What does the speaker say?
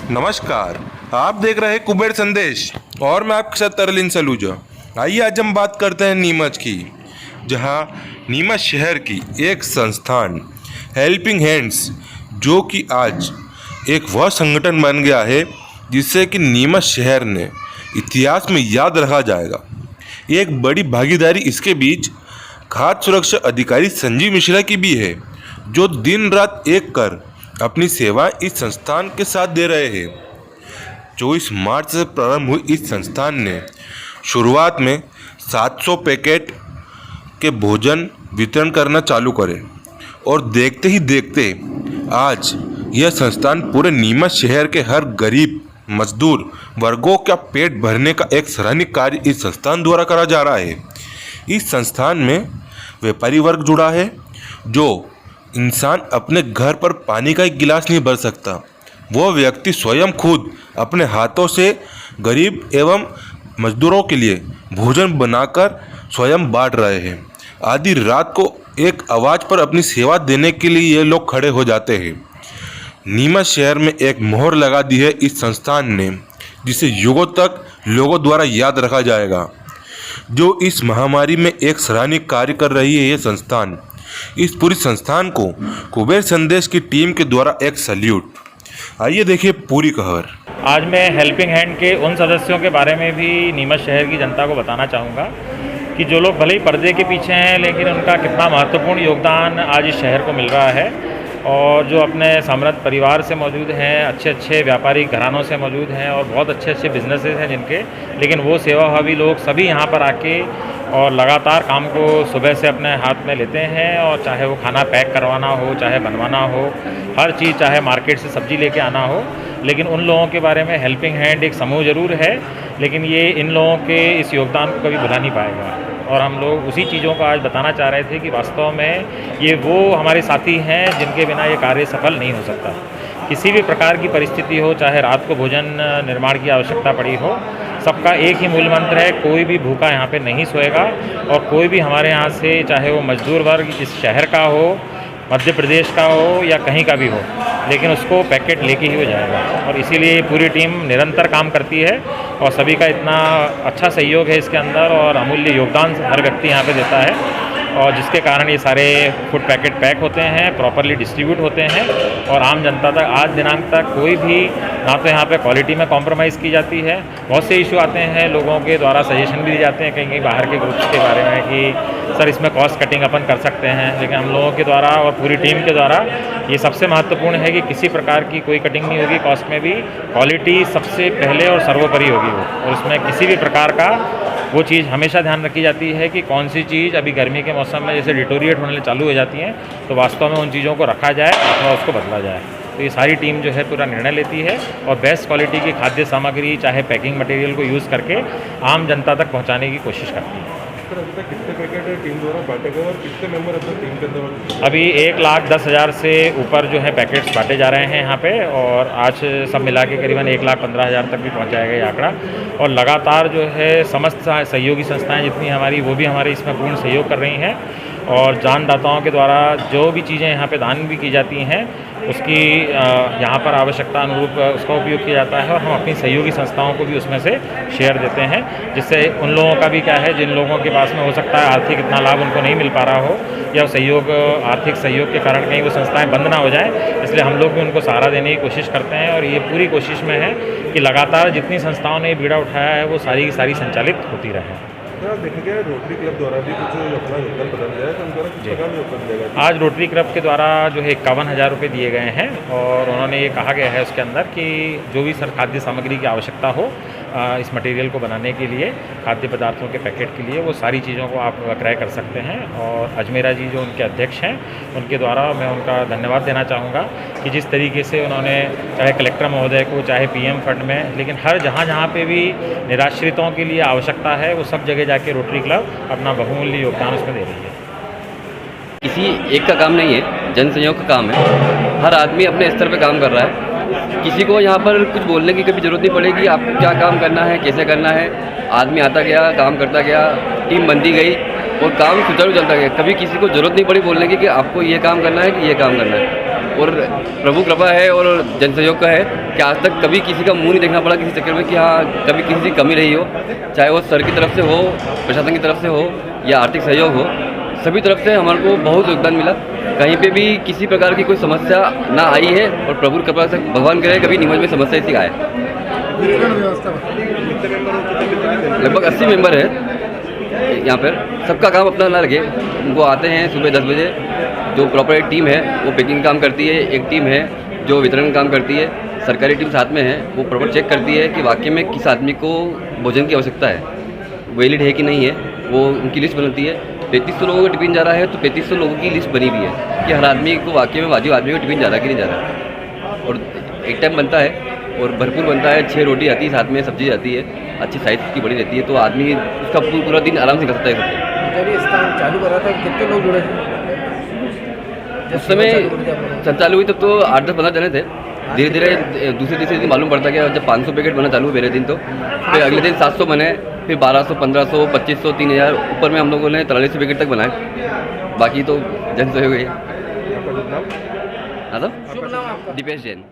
नमस्कार। आप देख रहे हैं कुबेर संदेश और मैं आपके साथ तरलीन सलूजा। आइए आज हम बात करते हैं नीमच की, जहां नीमच शहर की एक संस्थान हेल्पिंग हैंड्स, जो कि आज एक वह संगठन बन गया है जिससे कि नीमच शहर ने इतिहास में याद रखा जाएगा। एक बड़ी भागीदारी इसके बीच खाद्य सुरक्षा अधिकारी संजीव मिश्रा की भी है, जो दिन रात एक कर अपनी सेवाएं इस संस्थान के साथ दे रहे हैं। 24 मार्च से प्रारंभ हुई इस संस्थान ने शुरुआत में 700 पैकेट के भोजन वितरण करना चालू करे और देखते ही देखते आज यह संस्थान पूरे नीमच शहर के हर गरीब मजदूर वर्गों का पेट भरने का एक सराहनीय कार्य इस संस्थान द्वारा करा जा रहा है। इस संस्थान में व्यापारी वर्ग जुड़ा है। जो इंसान अपने घर पर पानी का एक गिलास नहीं भर सकता, वो व्यक्ति स्वयं खुद अपने हाथों से गरीब एवं मजदूरों के लिए भोजन बनाकर स्वयं बांट रहे हैं। आधी रात को एक आवाज़ पर अपनी सेवा देने के लिए ये लोग खड़े हो जाते हैं। नीमच शहर में एक मोहर लगा दी है इस संस्थान ने, जिसे युगों तक लोगों द्वारा याद रखा जाएगा। जो इस महामारी में एक सराहनीय कार्य कर रही है ये संस्थान, इस पूरी संस्थान को कुबेर संदेश की टीम के द्वारा एक सल्यूट। आइए देखिए पूरी खबर। आज मैं हेल्पिंग हैंड के उन सदस्यों के बारे में भी नीमच शहर की जनता को बताना चाहूँगा कि जो लोग भले ही पर्दे के पीछे हैं, लेकिन उनका कितना महत्वपूर्ण योगदान आज इस शहर को मिल रहा है। और जो अपने समृद्ध परिवार से मौजूद हैं, अच्छे अच्छे व्यापारिक घरानों से मौजूद हैं और बहुत अच्छे अच्छे बिजनेसेस हैं जिनके, लेकिन वो सेवाभावी लोग सभी यहाँ पर आके और लगातार काम को सुबह से अपने हाथ में लेते हैं। और चाहे वो खाना पैक करवाना हो, चाहे बनवाना हो, हर चीज़, चाहे मार्केट से सब्ज़ी लेके आना हो, लेकिन उन लोगों के बारे में हेल्पिंग हैंड एक समूह ज़रूर है, लेकिन ये इन लोगों के इस योगदान को कभी भुला नहीं पाएगा। और हम लोग उसी चीज़ों को आज बताना चाह रहे थे कि वास्तव में ये वो हमारे साथी हैं जिनके बिना ये कार्य सफल नहीं हो सकता। किसी भी प्रकार की परिस्थिति हो, चाहे रात को भोजन निर्माण की आवश्यकता पड़ी हो, सबका एक ही मूल मंत्र है, कोई भी भूखा यहाँ पे नहीं सोएगा। और कोई भी हमारे यहाँ से, चाहे वो मजदूर वर्ग इस शहर का हो, मध्य प्रदेश का हो या कहीं का भी हो, लेकिन उसको पैकेट लेके ही हो जाएगा। और इसीलिए पूरी टीम निरंतर काम करती है और सभी का इतना अच्छा सहयोग है इसके अंदर और अमूल्य योगदान हर व्यक्ति यहाँ पे देता है, और जिसके कारण ये सारे फूड पैकेट पैक होते हैं, प्रॉपरली डिस्ट्रीब्यूट होते हैं और आम जनता तक आज दिनांक तक कोई भी ना तो यहाँ पे क्वालिटी में कॉम्प्रोमाइज़ की जाती है। बहुत से इशू आते हैं, लोगों के द्वारा सजेशन भी दिए जाते हैं कहीं कहीं बाहर के ग्रुप्स के बारे में कि सर इसमें कॉस्ट कटिंग अपन कर सकते हैं, लेकिन हम लोगों के द्वारा और पूरी टीम के द्वारा ये सबसे महत्वपूर्ण है कि किसी प्रकार की कोई कटिंग नहीं होगी। कॉस्ट में भी क्वालिटी सबसे पहले और सर्वोपरि होगी वो, और उसमें किसी भी प्रकार का वो चीज़ हमेशा ध्यान रखी जाती है कि कौन सी चीज़ अभी गर्मी के मौसम में जैसे डिटोरिएट होने चालू हो जाती हैं, तो वास्तव में उन चीज़ों को रखा जाए अथवा उसको बदला जाए। तो ये सारी टीम जो है पूरा निर्णय लेती है और बेस्ट क्वालिटी की खाद्य सामग्री, चाहे पैकिंग मटेरियल को यूज़ करके आम जनता तक पहुँचाने की कोशिश करती है। कितने पैकेट टीम द्वारा बांटे गए और कितने मेंबर अपने टीम के अंदर? अभी 1,10,000 से ऊपर जो है पैकेट्स बांटे जा रहे हैं यहाँ पे, और आज सब मिला के करीबन 1,15,000 तक भी पहुँच जाएगा ये आंकड़ा। और लगातार जो है समस्त सहयोगी संस्थाएं जितनी हमारी, वो भी हमारे इसमें पूर्ण सहयोग कर रही हैं। और दानदाताओं के द्वारा जो भी चीज़ें यहाँ पे दान भी की जाती हैं, उसकी यहाँ पर आवश्यकता अनुरूप उसका उपयोग किया जाता है और हम अपनी सहयोगी संस्थाओं को भी उसमें से शेयर देते हैं, जिससे उन लोगों का भी क्या है, जिन लोगों के पास में हो सकता है आर्थिक इतना लाभ उनको नहीं मिल पा रहा हो या सहयोग, आर्थिक सहयोग के कारण कहीं वो संस्थाएं बंद ना हो जाएं, इसलिए हम लोग भी उनको सहारा देने की कोशिश करते हैं। और ये पूरी कोशिश में है कि लगातार जितनी संस्थाओं ने बीड़ा उठाया है वो सारी की सारी संचालित होती रहे। देखेंगे रोटरी क्लब द्वारा भी कुछ अपना योगदान प्रदान किया है, तो उनका किस प्रकार योगदान दिया गया? आज रोटरी क्लब के द्वारा जो है 51,000 रुपये दिए गए हैं और उन्होंने ये कहा गया है उसके अंदर कि जो भी खाद्य सामग्री की आवश्यकता हो इस मटेरियल को बनाने के लिए, खाद्य पदार्थों के पैकेट के लिए, वो सारी चीज़ों को आप क्रय कर सकते हैं। और अजमेरा जी जो उनके अध्यक्ष हैं, उनके द्वारा मैं उनका धन्यवाद देना चाहूँगा कि जिस तरीके से उन्होंने चाहे कलेक्टर महोदय को, चाहे PM फंड में, लेकिन हर जहाँ पे भी निराश्रितों के लिए आवश्यकता है वो सब जगह जाके रोटरी क्लब अपना बहुमूल्य योगदान उसमें दे रही है। किसी एक का काम नहीं है, जन सहयोग का काम है। हर आदमी अपने स्तर पे काम कर रहा है। किसी को यहाँ पर कुछ बोलने की कभी ज़रूरत नहीं पड़ेगी, आपको क्या काम करना है, कैसे करना है। आदमी आता गया, काम करता गया, टीम बनती गई और काम सुचारू चलता गया। कभी किसी को ज़रूरत नहीं पड़ी बोलने की कि आपको ये काम करना है कि ये काम करना है। और प्रभु कृपा है और जन सहयोग का है कि आज तक कभी किसी का मुंह नहीं देखना पड़ा किसी चक्कर में कि हाँ कभी किसी की कमी रही हो, चाहे वो सर की तरफ से हो, प्रशासन की तरफ से हो या आर्थिक सहयोग हो, सभी तरफ से हमारे को बहुत योगदान मिला। कहीं पे भी किसी प्रकार की कोई समस्या ना आई है और प्रभु कृपा से भगवान करे कभी नीमच में समस्या ऐसी आए। लगभग 80 मेंबर है यहाँ पर, सबका काम अपना ना लगे, उनको आते हैं सुबह 10 बजे, जो प्रॉपर एक टीम है वो पैकिंग काम करती है, एक टीम है जो वितरण काम करती है, सरकारी टीम साथ में है, वो प्रॉपर चेक करती है कि वाकई में किस आदमी को भोजन की आवश्यकता है, वैलिड है कि नहीं है, वो उनकी लिस्ट बनती है। 3500 लोगों का टिफिन जा रहा है तो 3500 लोगों की लिस्ट बनी हुई है कि हर आदमी को वाकई में वाजिब आदमी को टिफिन जा रहा है कि नहीं जा रहा है। और एक टाइम बनता है और भरपूर बनता है, 6 रोटी आती है, साथ में सब्जी आती है, अच्छी साइज़ की बड़ी रहती है, तो आदमी उसका पूरा दिन आराम से कर सकता है। जब ये स्थान चालू करा था कितने लोग जुड़े थे? उस समय चालू हुई तब तो 8-10-15 जने थे। धीरे धीरे दूसरे तीसरे दिन मालूम पड़ता गया, जब 500 पैकेट बना चालू हुए पहले दिन, तो फिर अगले दिन 700 बने, फिर 1200, 1500, 2500, 3000, ऊपर में हम लोगों ने 4300 पैकेट तक बनाए। बाकी तो जन सहयोग है। हाँ, तो शुभ नाम आपका? दीपेश जैन।